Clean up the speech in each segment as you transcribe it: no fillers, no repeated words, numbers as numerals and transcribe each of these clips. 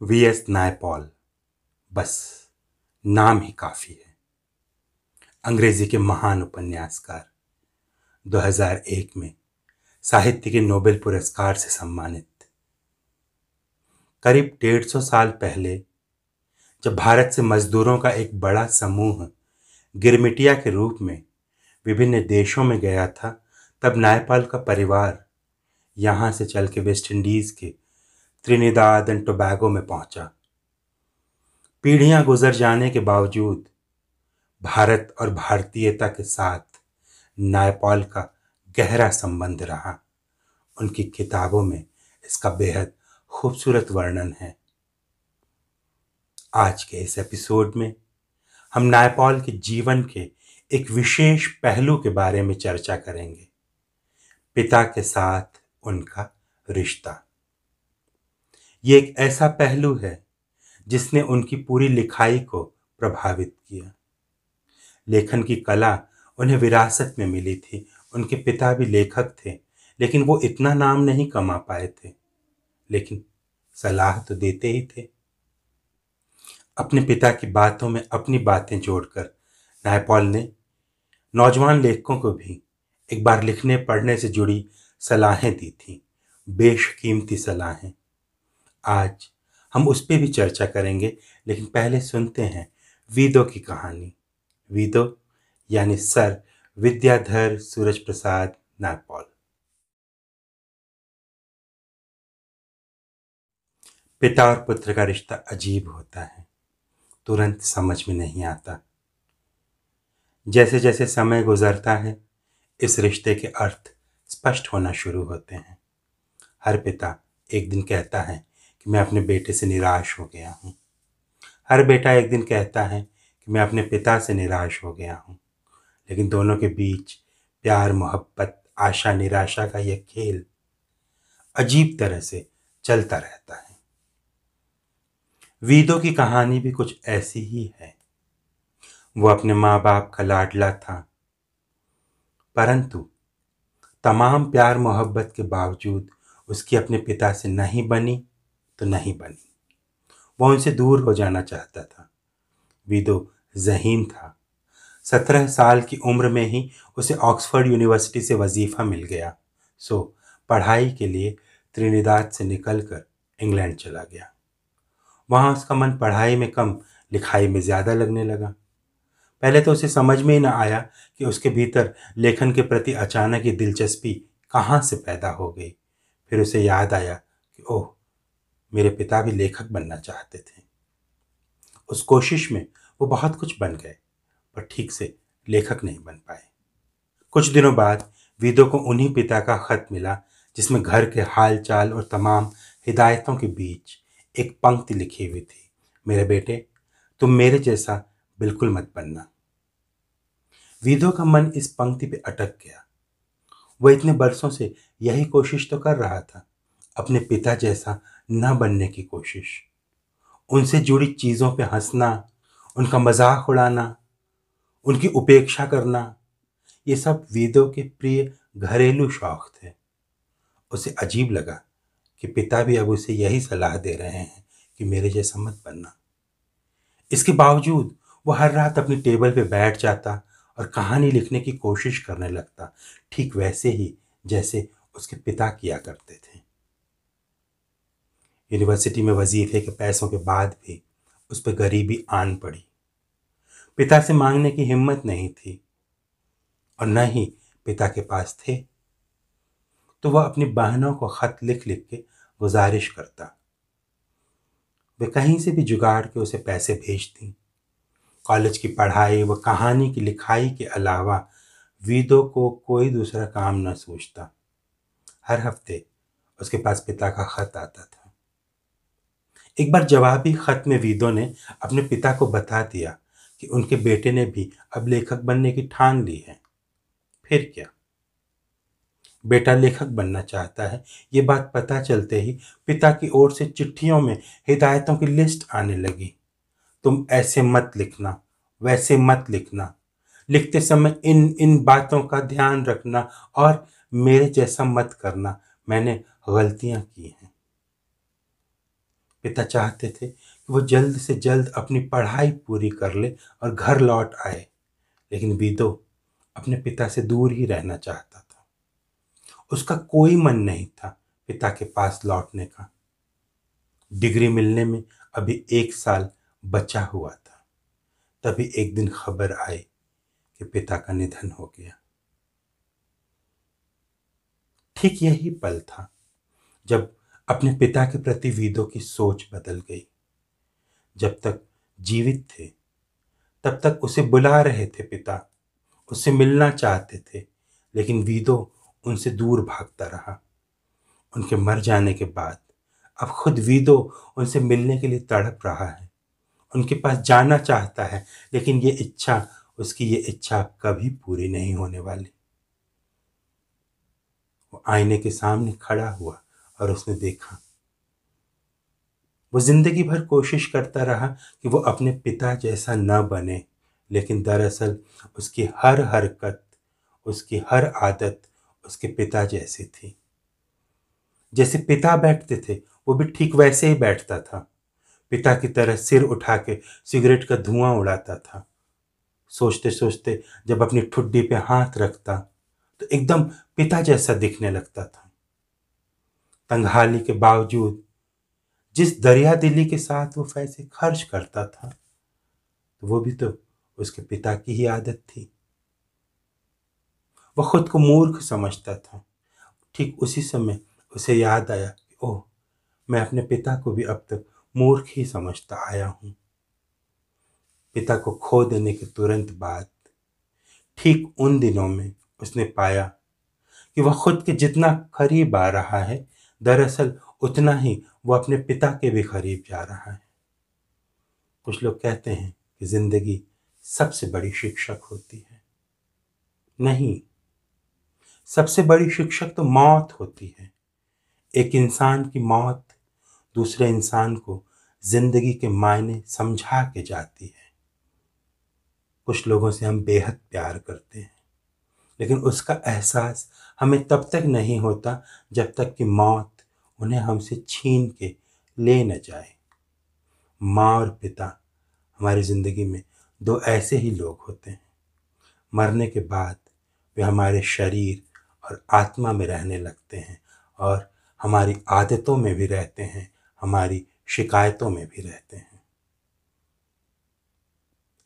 VS. Naipaul, बस नाम ही काफी है। अंग्रेजी के महान उपन्यासकार, 2001 में साहित्य के नोबेल पुरस्कार से सम्मानित। करीब 150 साल पहले जब भारत से मजदूरों का एक बड़ा समूह गिरमिटिया के रूप में विभिन्न देशों में गया था, तब नायपॉल का परिवार यहां से चल के वेस्ट इंडीज के त्रिनिदाद एंड टोबैगो में पहुंचा। पीढ़ियां गुजर जाने के बावजूद भारत और भारतीयता के साथ नायपॉल का गहरा संबंध रहा। उनकी किताबों में इसका बेहद खूबसूरत वर्णन है। आज के इस एपिसोड में हम नायपॉल के जीवन के एक विशेष पहलू के बारे में चर्चा करेंगे, पिता के साथ उनका रिश्ता। ये एक ऐसा पहलू है जिसने उनकी पूरी लिखाई को प्रभावित किया। लेखन की कला उन्हें विरासत में मिली थी। उनके पिता भी लेखक थे, लेकिन वो इतना नाम नहीं कमा पाए थे, लेकिन सलाह तो देते ही थे। अपने पिता की बातों में अपनी बातें जोड़कर नायपॉल ने नौजवान लेखकों को भी एक बार लिखने पढ़ने से जुड़ी सलाहें दी थी, बेशकीमती सलाहें। आज हम उस पर भी चर्चा करेंगे, लेकिन पहले सुनते हैं वीदो की कहानी। वीदो यानी सर विद्याधर सूरज प्रसाद नायपॉल। पिता और पुत्र का रिश्ता अजीब होता है, तुरंत समझ में नहीं आता। जैसे जैसे समय गुजरता है, इस रिश्ते के अर्थ स्पष्ट होना शुरू होते हैं। हर पिता एक दिन कहता है कि मैं अपने बेटे से निराश हो गया हूँ। हर बेटा एक दिन कहता है कि मैं अपने पिता से निराश हो गया हूँ। लेकिन दोनों के बीच प्यार, मोहब्बत, आशा, निराशा का यह खेल अजीब तरह से चलता रहता है। वीदो की कहानी भी कुछ ऐसी ही है। वो अपने माँ बाप का लाडला था, परंतु तमाम प्यार मोहब्बत के बावजूद उसकी अपने पिता से नहीं बनी तो नहीं बनी। वो उनसे दूर हो जाना चाहता था। वीदो ज़हीन था। 17 साल की उम्र में ही उसे ऑक्सफोर्ड यूनिवर्सिटी से वजीफा मिल गया, सो पढ़ाई के लिए त्रिनिदाद से निकलकर इंग्लैंड चला गया। वहाँ उसका मन पढ़ाई में कम, लिखाई में ज़्यादा लगने लगा। पहले तो उसे समझ में ही ना आया कि उसके भीतर लेखन के प्रति अचानक ये दिलचस्पी कहाँ से पैदा हो गई। फिर उसे याद आया कि ओह, मेरे पिता भी लेखक बनना चाहते थे। उस कोशिश में वो बहुत कुछ बन गए, पर ठीक से लेखक नहीं बन पाए। कुछ दिनों बाद वीदो को उन्हीं पिता का खत मिला, जिसमें घर के हाल चाल और तमाम हिदायतों के बीच एक पंक्ति लिखी हुई थी, मेरे बेटे, तुम मेरे जैसा बिल्कुल मत बनना। वीदो का मन इस पंक्ति पे अटक गया। वह इतने बरसों से यही कोशिश तो कर रहा था, अपने पिता जैसा न बनने की कोशिश। उनसे जुड़ी चीज़ों पे हंसना, उनका मजाक उड़ाना, उनकी उपेक्षा करना, ये सब वीदो के प्रिय घरेलू शौक थे। उसे अजीब लगा कि पिता भी अब उसे यही सलाह दे रहे हैं कि मेरे जैसा मत बनना। इसके बावजूद वो हर रात अपनी टेबल पे बैठ जाता और कहानी लिखने की कोशिश करने लगता, ठीक वैसे ही जैसे उसके पिता किया करते थे। यूनिवर्सिटी में वजीफे के पैसों के बाद भी उस पर गरीबी आन पड़ी। पिता से मांगने की हिम्मत नहीं थी और न ही पिता के पास थे, तो वह अपनी बहनों को खत लिख लिख के गुजारिश करता। वे कहीं से भी जुगाड़ के उसे पैसे भेजती। कॉलेज की पढ़ाई व कहानी की लिखाई के अलावा वीदो को कोई दूसरा काम न सूझता। हर हफ्ते उसके पास पिता का खत आता था। एक बार जवाबी खत में वीदो ने अपने पिता को बता दिया कि उनके बेटे ने भी अब लेखक बनने की ठान ली है। फिर क्या, बेटा लेखक बनना चाहता है, ये बात पता चलते ही पिता की ओर से चिट्ठियों में हिदायतों की लिस्ट आने लगी। तुम ऐसे मत लिखना, वैसे मत लिखना, लिखते समय इन इन बातों का ध्यान रखना और मेरे जैसा मत करना, मैंने गलतियां की हैं। पिता चाहते थे कि वो जल्द से जल्द अपनी पढ़ाई पूरी कर ले और घर लौट आए, लेकिन वीदो अपने पिता से दूर ही रहना चाहता था। उसका कोई मन नहीं था पिता के पास लौटने का। डिग्री मिलने में अभी 1 साल बचा हुआ था, तभी एक दिन खबर आई कि पिता का निधन हो गया। ठीक यही पल था जब अपने पिता के प्रति वीदो की सोच बदल गई। जब तक जीवित थे तब तक उसे बुला रहे थे पिता, उससे मिलना चाहते थे, लेकिन वीदो उनसे दूर भागता रहा। उनके मर जाने के बाद अब खुद वीदो उनसे मिलने के लिए तड़प रहा है, उनके पास जाना चाहता है, लेकिन उसकी ये इच्छा कभी पूरी नहीं होने वाली। वो आईने के सामने खड़ा हुआ और उसने देखा। वो जिंदगी भर कोशिश करता रहा कि वो अपने पिता जैसा न बने, लेकिन दरअसल उसकी हर हरकत, उसकी हर आदत उसके पिता जैसी थी। जैसे पिता बैठते थे वो भी ठीक वैसे ही बैठता था। पिता की तरह सिर उठा के सिगरेट का धुआं उड़ाता था। सोचते सोचते जब अपनी ठुड्डी पे हाथ रखता तो एकदम पिता जैसा दिखने लगता था। तंगहाली के बावजूद जिस दरिया दिली के साथ वो पैसे खर्च करता था, तो वो भी तो उसके पिता की ही आदत थी। वह खुद को मूर्ख समझता था। ठीक उसी समय उसे याद आया कि ओह, मैं अपने पिता को भी अब तक मूर्ख ही समझता आया हूं। पिता को खो देने के तुरंत बाद ठीक उन दिनों में उसने पाया कि वह खुद के जितना करीब आ रहा है, दरअसल उतना ही वो अपने पिता के भी करीब जा रहा है। कुछ लोग कहते हैं कि जिंदगी सबसे बड़ी शिक्षक होती है। नहीं, सबसे बड़ी शिक्षक तो मौत होती है। एक इंसान की मौत दूसरे इंसान को जिंदगी के मायने समझा के जाती है। कुछ लोगों से हम बेहद प्यार करते हैं, लेकिन उसका एहसास हमें तब तक नहीं होता जब तक कि मौत उन्हें हमसे छीन के ले न जाए। माँ और पिता हमारी जिंदगी में दो ऐसे ही लोग होते हैं। मरने के बाद वे हमारे शरीर और आत्मा में रहने लगते हैं और हमारी आदतों में भी रहते हैं, हमारी शिकायतों में भी रहते हैं।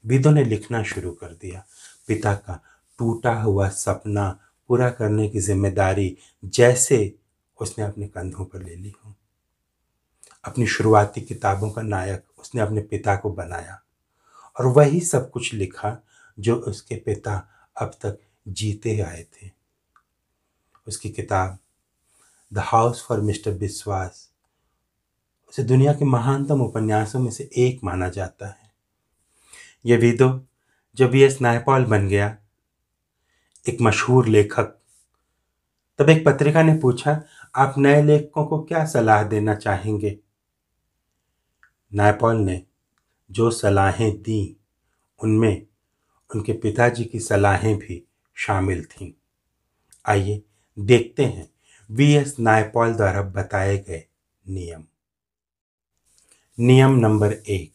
वीदो ने लिखना शुरू कर दिया। पिता का टूटा हुआ सपना पूरा करने की जिम्मेदारी जैसे उसने अपने कंधों पर ले ली हो। अपनी शुरुआती किताबों का नायक उसने अपने पिता को बनाया और वही सब कुछ लिखा जो उसके पिता अब तक जीते आए थे। उसकी किताब द हाउस फॉर मिस्टर बिस्वास उसे दुनिया के महानतम उपन्यासों में से एक माना जाता है। यह वीदो जब V.S. नायपॉल बन गया, एक मशहूर लेखक, तब एक पत्रिका ने पूछा, आप नए लेखकों को क्या सलाह देना चाहेंगे? नायपॉल ने जो सलाहें दी उनमें उनके पिताजी की सलाहें भी शामिल थीं। आइए देखते हैं V.S. नायपॉल द्वारा बताए गए नियम। नियम नंबर 1,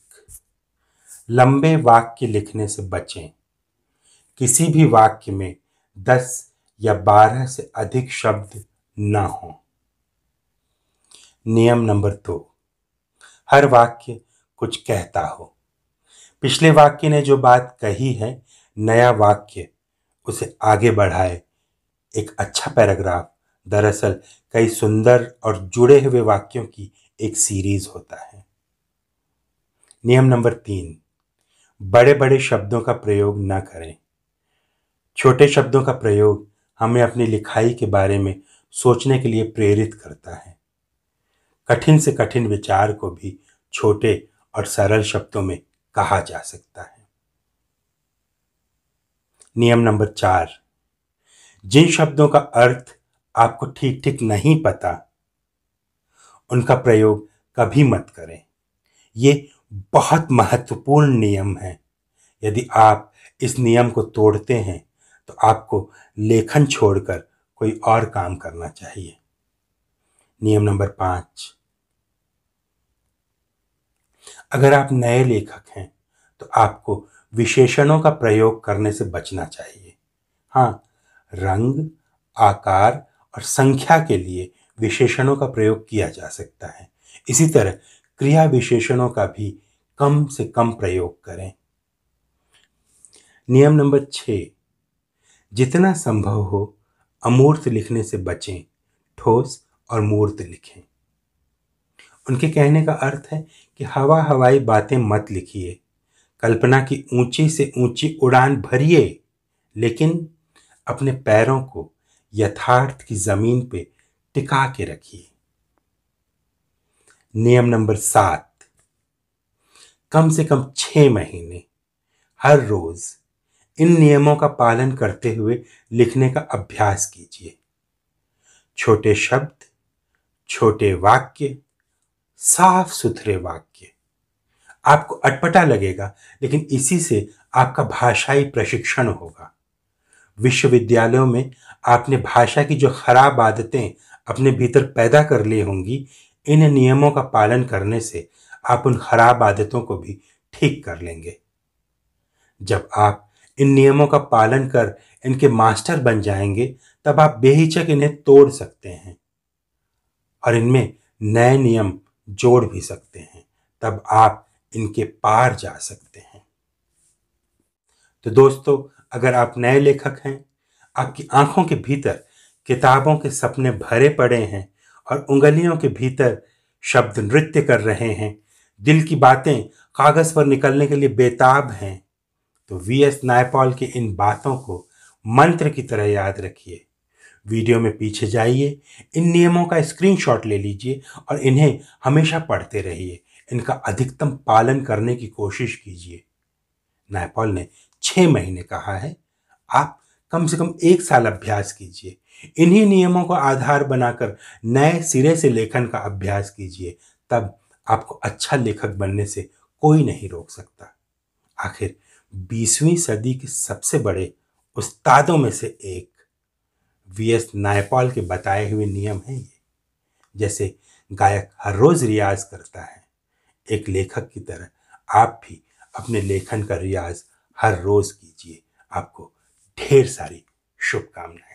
लंबे वाक्य लिखने से बचें। किसी भी वाक्य में 10 या 12 से अधिक शब्द न हों। नियम नंबर 2, हर वाक्य कुछ कहता हो। पिछले वाक्य ने जो बात कही है, नया वाक्य उसे आगे बढ़ाए। एक अच्छा पैराग्राफ दरअसल कई सुंदर और जुड़े हुए वाक्यों की एक सीरीज होता है। नियम नंबर 3, बड़े बड़े शब्दों का प्रयोग न करें। छोटे शब्दों का प्रयोग हमें अपनी लिखाई के बारे में सोचने के लिए प्रेरित करता है। कठिन से कठिन विचार को भी छोटे और सरल शब्दों में कहा जा सकता है। नियम नंबर 4, जिन शब्दों का अर्थ आपको ठीक ठीक नहीं पता, उनका प्रयोग कभी मत करें। ये बहुत महत्वपूर्ण नियम है। यदि आप इस नियम को तोड़ते हैं तो आपको लेखन छोड़कर कोई और काम करना चाहिए। नियम नंबर 5, अगर आप नए लेखक हैं तो आपको विशेषणों का प्रयोग करने से बचना चाहिए। हाँ, रंग, आकार और संख्या के लिए विशेषणों का प्रयोग किया जा सकता है। इसी तरह क्रिया विशेषणों का भी कम से कम प्रयोग करें। नियम नंबर 6, जितना संभव हो अमूर्त लिखने से बचें, ठोस और मूर्त लिखें। उनके कहने का अर्थ है कि हवा हवाई बातें मत लिखिए, कल्पना की ऊंची से ऊंची उड़ान भरिए, लेकिन अपने पैरों को यथार्थ की जमीन पे टिका के रखिए। नियम नंबर 7, कम से कम 6 महीने हर रोज इन नियमों का पालन करते हुए लिखने का अभ्यास कीजिए। छोटे शब्द, छोटे वाक्य, साफ सुथरे वाक्य। आपको अटपटा लगेगा, लेकिन इसी से आपका भाषाई प्रशिक्षण होगा। विश्वविद्यालयों में आपने भाषा की जो खराब आदतें अपने भीतर पैदा कर ली होंगी, इन नियमों का पालन करने से आप उन खराब आदतों को भी ठीक कर लेंगे। जब आप इन नियमों का पालन कर इनके मास्टर बन जाएंगे, तब आप बेहिचक इन्हें तोड़ सकते हैं और इनमें नए नियम जोड़ भी सकते हैं। तब आप इनके पार जा सकते हैं। तो दोस्तों, अगर आप नए लेखक हैं, आपकी आंखों के भीतर किताबों के सपने भरे पड़े हैं और उंगलियों के भीतर शब्द नृत्य कर रहे हैं, दिल की बातें कागज पर निकलने के लिए बेताब हैं, तो वीएस नायपॉल की इन बातों को मंत्र की तरह याद रखिए। वीडियो में पीछे जाइए, इन नियमों का स्क्रीनशॉट ले लीजिए और इन्हें हमेशा पढ़ते रहिए। इनका अधिकतम पालन करने की कोशिश कीजिए। नायपॉल ने 6 महीने कहा है, आप कम से कम 1 साल अभ्यास कीजिए। इन्हीं नियमों को आधार बनाकर नए सिरे से लेखन का अभ्यास कीजिए। तब आपको अच्छा लेखक बनने से कोई नहीं रोक सकता। आखिर 20वीं सदी के सबसे बड़े उस्तादों में से एक वीएस नायपॉल के बताए हुए नियम हैं ये। जैसे गायक हर रोज रियाज करता है, एक लेखक की तरह आप भी अपने लेखन का रियाज हर रोज कीजिए। आपको ढेर सारी शुभकामनाएं।